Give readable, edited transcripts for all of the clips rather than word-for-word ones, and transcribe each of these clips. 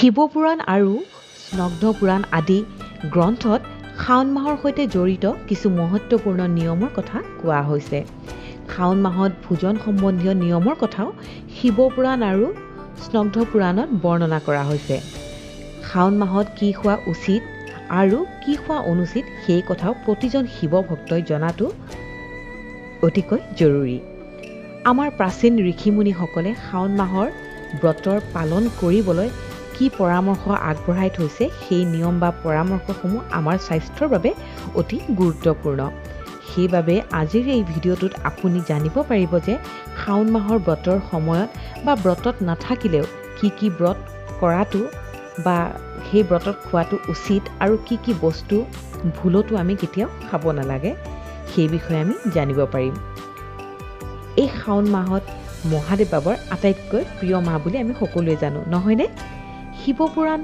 শিৱপুৰাণ আৰু স্নগ্ধপুৰাণ আদি গ্ৰন্থত শাওণ মাহৰ সৈতে জড়িত কিছু মহত্বপূৰ্ণ নিয়মৰ কথা কোৱা হৈছে। শাওণ মাহত ভোজন সম্বন্ধীয় নিয়মৰ কথাও শিৱপুৰাণ আৰু স্নগ্ধপুৰাণত বৰ্ণনা কৰা হৈছে। শাওণ মাহত কি খোৱা উচিত আৰু কি খোৱা অনুচিত সেই কথাও প্ৰতিজন শিৱ ভক্তই জনাটো অতিকৈ জৰুৰী। আমাৰ প্ৰাচীন ঋষিমুনিসকলে শাওণ মাহৰ ব্ৰতৰ পালন কৰিবলৈ কি পৰামৰ্শ আগবঢ়াই থৈছে সেই নিয়ম বা পৰামৰ্শসমূহ আমাৰ স্বাস্থ্যৰ বাবে অতি গুৰুত্বপূৰ্ণ। সেইবাবে আজিৰ এই ভিডিঅ'টোত আপুনি জানিব পাৰিব যে শাওণ মাহৰ ব্ৰতৰ সময়ত বা ব্ৰতত নাথাকিলেও কি ব্ৰত কৰাটো বা সেই ব্ৰতত খোৱাটো উচিত আৰু কি বস্তু ভুলতো আমি কেতিয়াও খাব নালাগে সেই বিষয়ে আমি জানিব পাৰিম। এই শাওণ মাহত মহাদেৱ বাবাৰ আটাইতকৈ প্ৰিয় মাহ বুলি আমি সকলোৱে জানো, নহয়নে? শিৱপুৰাণ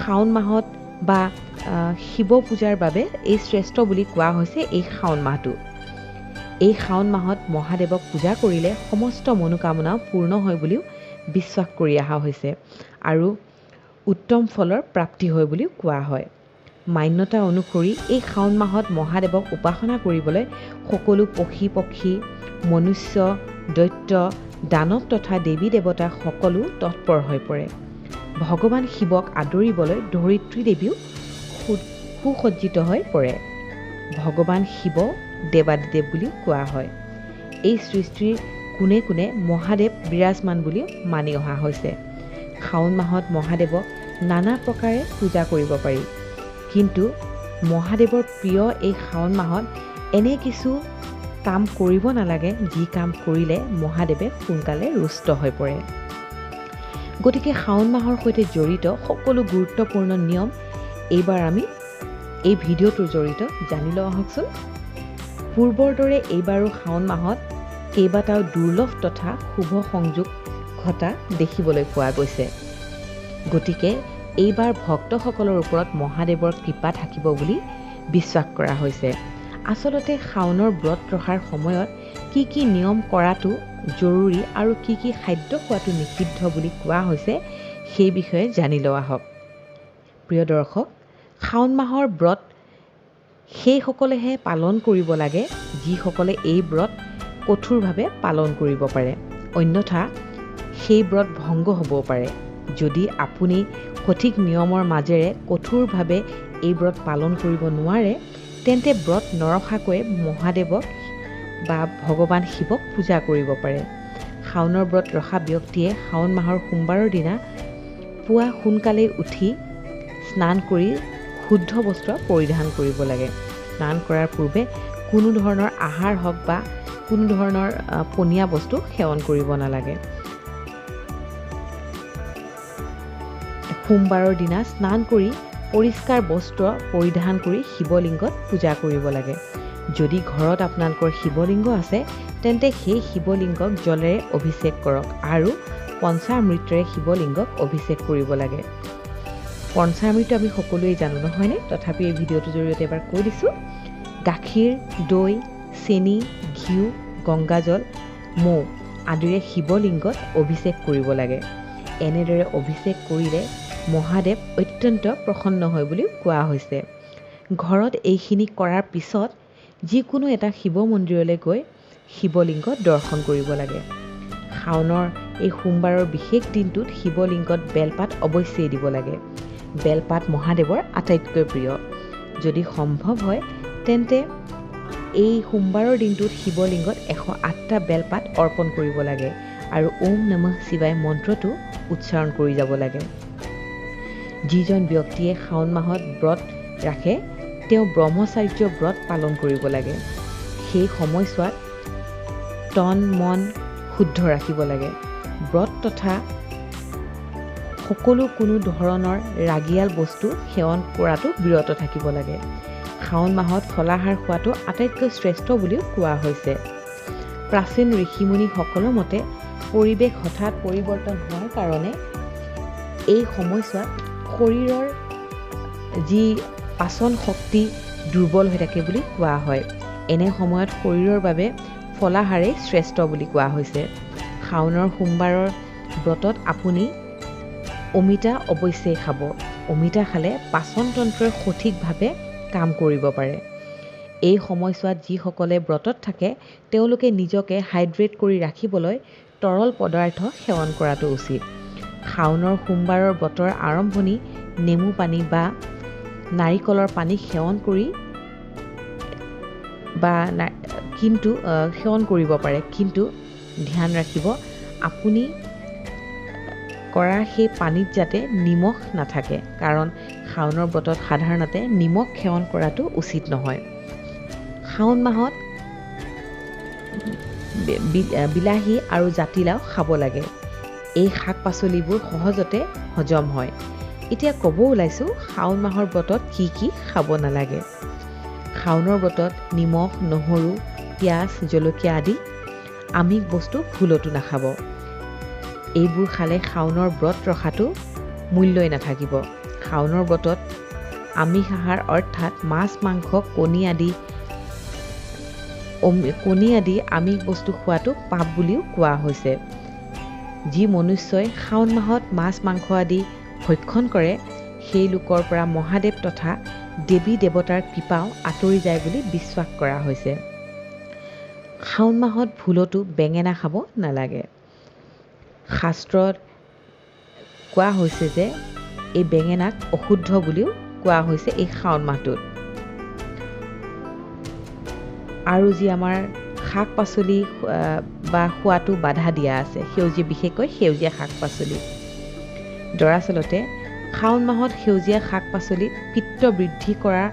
শাওণ মাহত বা শিৱ পূজাৰ বাবে এই শ্ৰেষ্ঠ বুলি কোৱা হৈছে এই শাওণ মাহটো। এই শাওণ মাহত মহাদেৱক পূজা কৰিলে সমস্ত মনোকামনা পূৰ্ণ হয় বুলিও বিশ্বাস কৰি অহা হৈছে আৰু উত্তম ফলৰ প্ৰাপ্তি হয় বুলিও কোৱা হয়। মান্যতা অনুসৰি এই শাওণ মাহত মহাদেৱক উপাসনা কৰিবলৈ সকলো পক্ষী, মনুষ্য, দৈত্য, দানৱ তথা দেৱী দেৱতা সকলো তৎপৰ হৈ পৰে। ভগৱান শিৱক আদৰিবলৈ ধৰিত্ৰী দেৱীও সুসজ্জিত হৈ পৰে। ভগৱান শিৱ দেৱাদিদেৱ বুলিও কোৱা হয়। এই সৃষ্টিৰ কোণে কোণে মহাদেৱ বিৰাজমান বুলিও মানি অহা হৈছে। শাওণ মাহত মহাদেৱক নানা প্ৰকাৰে পূজা কৰিব পাৰি, কিন্তু মহাদেৱৰ প্ৰিয় এই শাওণ মাহত এনে কিছু কাম কৰিব নালাগে যি কাম কৰিলে মহাদেৱে সোনকালে ৰুষ্ট হৈ পৰে। গতিকে শাওণ মাহৰ সৈতে জড়িত সকলো গুৰুত্বপূৰ্ণ নিয়ম এইবাৰ আমি এই ভিডিঅ'টোৰ জড়িত জানি লওঁ আহকচোন। পূৰ্বৰ দৰে এইবাৰো শাওণ মাহত কেইবাটাও দুৰ্লভ তথা শুভ সংযোগ ঘটা দেখিবলৈ পোৱা গৈছে। গতিকে এইবাৰ ভক্তসকলৰ ওপৰত মহাদেৱৰ কৃপা থাকিব বুলি বিশ্বাস কৰা হৈছে। আচলতে শাওণৰ ব্ৰত ৰখাৰ সময়ত কি নিয়ম কৰাটো জৰুৰী আৰু কি খাদ্য খোৱাটো নিষিদ্ধ বুলি কোৱা হৈছে সেই বিষয়ে জানি লোৱা আহক। প্ৰিয় দৰ্শক, শাওণ মাহৰ ব্ৰত সেইসকলেহে পালন কৰিব লাগে যিসকলে এই ব্ৰত কঠোৰভাৱে পালন কৰিব পাৰে, অন্যথা সেই ব্ৰত ভংগ হ'ব পাৰে। যদি আপুনি সঠিক নিয়মৰ মাজেৰে কঠোৰভাৱে এই ব্ৰত পালন কৰিব নোৱাৰে তেন্তে ব্ৰত নৰখাকৈ মহাদেৱক বা ভগৱান শিৱক পূজা কৰিব পাৰে। শাওণৰ ব্ৰত ৰখা ব্যক্তিয়ে শাওণ মাহৰ সোমবাৰৰ দিনা পুৱা সোনকালে উঠি স্নান কৰি শুদ্ধ বস্ত্ৰ পৰিধান কৰিব লাগে। স্নান কৰাৰ পূৰ্বে কোনো ধৰণৰ আহাৰ হওক বা কোনো ধৰণৰ পনীয়া বস্তু সেৱন কৰিব নালাগে। সোমবাৰৰ দিনা স্নান কৰি পৰিষ্কাৰ বস্ত্ৰ পৰিধান কৰি শিৱলিংগত পূজা কৰিব লাগে। যদি ঘৰত আপোনালোকৰ শিৱলিংগ আছে তেন্তে সেই শিৱলিংগক জলেৰে অভিষেক কৰক আৰু পঞ্চামৃতেৰে শিৱলিংগক অভিষেক কৰিব লাগে। পঞ্চামৃত আমি সকলোৱে জানো, নহয়নে? তথাপি এই ভিডিঅ'টোৰ জৰিয়তে এবাৰ কৈ দিছোঁ। গাখীৰ, দৈ, চেনি, ঘিউ, গংগাজল, মৌ আদিৰে শিৱলিংগত অভিষেক কৰিব লাগে। এনেদৰে অভিষেক কৰিলে মহাদেৱ অত্যন্ত প্ৰসন্ন হয় বুলিও কোৱা হৈছে। ঘৰত এইখিনি কৰাৰ পিছত যিকোনো এটা শিৱ মন্দিৰলৈ গৈ শিৱলিংগ দৰ্শন কৰিব লাগে। শাওণৰ এই সোমবাৰৰ বিশেষ দিনটোত শিৱলিংগত বেলপাত অৱশ্যেই দিব লাগে। বেলপাত মহাদেৱৰ আটাইতকৈ প্ৰিয়। যদি সম্ভৱ হয় তেন্তে এই সোমবাৰৰ দিনটোত শিৱলিংগত 108টা বেলপাত অৰ্পণ কৰিব লাগে আৰু ওম নমঃ শিৱায় মন্ত্ৰটো উচ্চাৰণ কৰি যাব লাগে। যিজন ব্যক্তিয়ে শাওণ মাহত ব্ৰত ৰাখে তেওঁ ব্ৰহ্মচাৰ্য ব্ৰত পালন কৰিব লাগে। সেই সময়ছোৱাত তন মন শুদ্ধ ৰাখিব লাগে। ব্ৰত তথা সকলো কোনো ধৰণৰ ৰাগিয়াল বস্তু সেৱন কৰাটো বিৰত থাকিব লাগে। শাওণ মাহত ফলাহাৰ খোৱাটো আটাইতকৈ শ্ৰেষ্ঠ বুলিও কোৱা হৈছে। প্ৰাচীন ঋষিমুনিসকলৰ মতে পৰিৱেশ হঠাৎ পৰিৱৰ্তন হোৱাৰ কাৰণে এই সময়ছোৱাত শৰীৰৰ যি পাচন শক্তি দুৰ্বল হৈ থাকে বুলি কোৱা হয়। এনে সময়ত শৰীৰৰ বাবে ফলাহাৰেই শ্ৰেষ্ঠ বুলি কোৱা হৈছে। শাওণৰ সোমবাৰৰ ব্ৰতত আপুনি অমিতা অৱশ্যেই খাব। অমিতা খালে পাচনতন্ত্ৰই সঠিকভাৱে কাম কৰিব পাৰে। এই সময়ছোৱাত যিসকলে ব্ৰতত থাকে তেওঁলোকে নিজকে হাইড্ৰেট কৰি ৰাখিবলৈ তৰল পদাৰ্থ সেৱন কৰাটো উচিত। শাওনৰ সোমবাৰৰ ব্ৰতৰ আৰম্ভণি নেমু পানী বা নাৰিকলৰ পানী সেৱন কৰি সেৱন কৰিব পাৰে, কিন্তু ধ্যান ৰাখিব আপুনি কৰা সেই পানীত যাতে নিমখ নাথাকে, কাৰণ শাওনৰ ব্ৰতত সাধাৰণতে নিমখ সেৱন কৰাটো উচিত নহয়। শাওন মাহত বিলাহী আৰু জাতিলাও খাব লাগে। এই শাক পাচলিবোৰ সহজতে হজম হয়। এতিয়া ক'ব ওলাইছোঁ শাওন মাহৰ ব্ৰতত কি কি খাব নালাগে। শাওনৰ ব্ৰতত নিমখ, নহৰু, পিঁয়াজ, জলকীয়া আদি আমিষ বস্তু ভুলতো নাখাব। এইবোৰ খালে শাওনৰ ব্ৰত ৰখাটো মূল্যই নাথাকিব। শাওনৰ ব্ৰতত আমিষ আহাৰ অৰ্থাৎ মাছ, মাংস, কণী আদি আমিষ বস্তু খোৱাটো পাপ বুলিও কোৱা হৈছে। যি মনুষ্যই শাওন মাহত মাছ, মাংস আদি ভক্ষণ কৰে সেই লোকৰ পৰা মহাদেৱ তথা দেৱী দেৱতাৰ কৃপাও আঁতৰি যায় বুলি বিশ্বাস কৰা হৈছে। শাওন মাহত ভুলতো বেঙেনা খাব নালাগে। শাস্ত্ৰত কোৱা হৈছে যে এই বেঙেনাক অশুদ্ধ বুলিও কোৱা হৈছে এই শাওন মাহটোত। আৰু যি আমাৰ শাক পাচলি বা খোৱাটো বাধা দিয়া আছে, বিশেষকৈ সেউজীয়া শাক পাচলি। দৰাচলতে শাওন মাহত সেউজীয়া শাক পাচলিত পিত্ত বৃদ্ধি কৰাৰ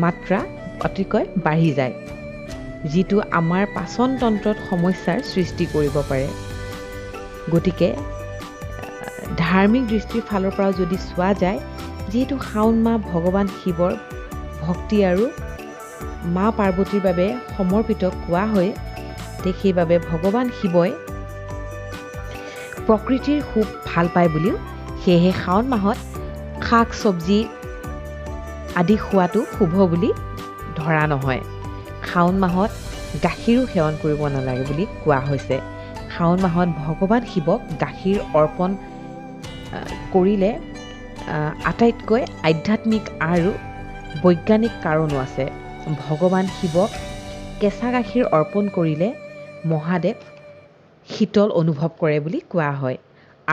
মাত্ৰা অতিকৈ বাঢ়ি যায়, যিটো আমাৰ পাচনতন্ত্ৰত সমস্যাৰ সৃষ্টি কৰিব পাৰে। গতিকে ধাৰ্মিক দৃষ্টিৰ ফালৰ পৰাও যদি চোৱা যায়, যিহেতু শাওন মাহ ভগৱান শিৱৰ ভক্তি আৰু মা পাৰ্বতীৰ বাবে সমৰ্পিত কোৱা হয়, সেইবাবে ভগৱান শিৱই প্ৰকৃতিৰ খুব ভাল পায় বুলিও সেয়েহে শাওন মাহত শাক চব্জি আদি খোৱাটো শুভ বুলি ধৰা নহয়। শাওন মাহত গাখীৰো সেৱন কৰিব নালাগে বুলি কোৱা হৈছে। শাওন মাহত ভগৱান শিৱক গাখীৰ অৰ্পণ কৰিলে আটাইতকৈ আধ্যাত্মিক আৰু বৈজ্ঞানিক কাৰণো আছে। ভগৱান শিৱক কেঁচা গাখীৰ অৰ্পণ কৰিলে মহাদেৱ শীতল অনুভৱ কৰে বুলি কোৱা হয়।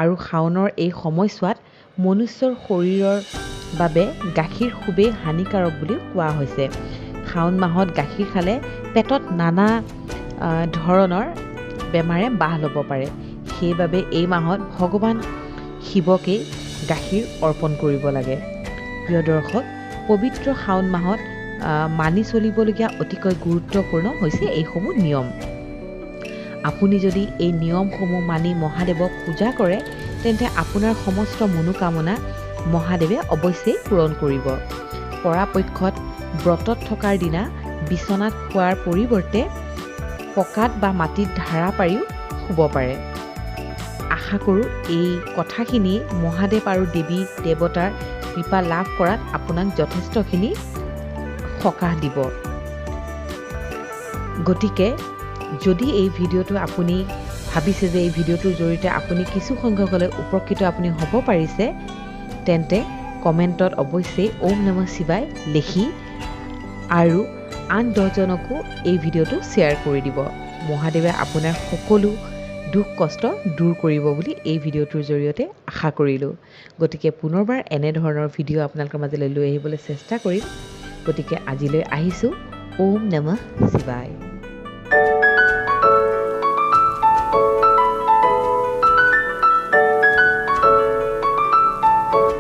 আৰু শাওনৰ এই সময়ছোৱাত মনুষ্যৰ শৰীৰৰ বাবে গাখীৰ খুবেই হানিকাৰক বুলিও কোৱা হৈছে। শাওন মাহত গাখীৰ খালে পেটত নানা ধৰণৰ বেমাৰে বাহ ল'ব পাৰে। সেইবাবে এই মাহত ভগৱান শিৱকেই গাখীৰ অৰ্পণ কৰিব লাগে। প্ৰিয় দৰ্শক, পবিত্ৰ শাওন মাহত মানি চলিবলগীয়া অতিকৈ গুৰুত্বপূৰ্ণ হৈছে এইসমূহ নিয়ম। আপুনি যদি এই নিয়মসমূহ মানি মহাদেৱক পূজা কৰে তেন্তে আপোনাৰ সমস্ত মনোকামনা মহাদেৱে অৱশ্যেই পূৰণ কৰিব। পৰাপক্ষত ব্ৰতত থকাৰ দিনা বিচনাত শোৱাৰ পৰিৱৰ্তে পকাত বা মাটিত ধাৰা পাৰিও শুব পাৰে। আশা কৰোঁ এই কথাখিনি মহাদেৱ আৰু দেৱী দেৱতাৰ কৃপা লাভ কৰাত আপোনাক যথেষ্টখিনি সকাহ দিব। গতিকে যদি এই ভিডিঅ'টো আপুনি ভাবিছে যে এই ভিডিঅ'টোৰ জৰিয়তে আপুনি কিছু সংখ্যক হ'লে উপকৃত আপুনি হ'ব পাৰিছে, তেন্তে কমেণ্টত অৱশ্যেই ওম নমঃ শিৱায় লিখি আৰু আন 10জনকো এই ভিডিঅ'টো শ্বেয়াৰ কৰি দিব। মহাদেৱে আপোনাৰ সকলো দুখ কষ্ট দূৰ কৰিব বুলি এই ভিডিঅ'টোৰ জৰিয়তে আশা কৰিলোঁ। গতিকে পুনৰবাৰ এনেধৰণৰ ভিডিঅ' আপোনালোকৰ মাজলৈ লৈ আহিবলৈ চেষ্টা কৰিম। গতিকে আজিলৈ আহিছোঁ। ওম নমঃ শিৱায়।